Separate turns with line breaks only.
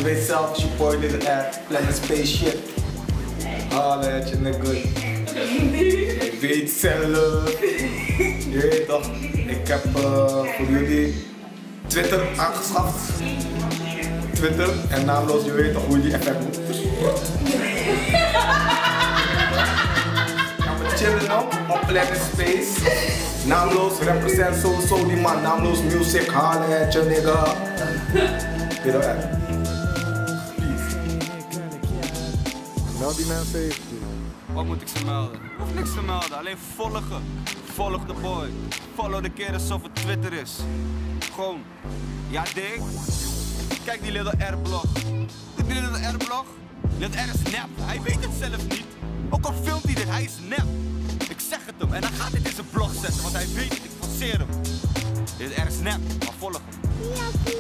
Je weet zelf, je boy Little R, Planet Space shit. Halle, je nigga. Je weet zelf. Je weet toch, ik heb voor jullie Twitter aangeschaft. Twitter en naamloos, je weet toch hoe je die effect moet. Gaan we chillen op Planet Space. Naamloos represent sowieso die man. Naamloos music, Halle, je nigga. Little R. Meld die mensen even.
Wat moet ik ze melden? Ik hoef niks te melden, alleen volgen. Volg de boy. Follow de keer alsof het Twitter is. Gewoon. Ja, dik. Kijk die Little R-blog. Die Little R-blog? Little R is nep. Hij weet het zelf niet. Ook al filmt hij dit, hij is nep. Ik zeg het hem en hij gaat dit in zijn blog zetten, want hij weet het. Ik forceer hem. Little R is nep, maar volg hem.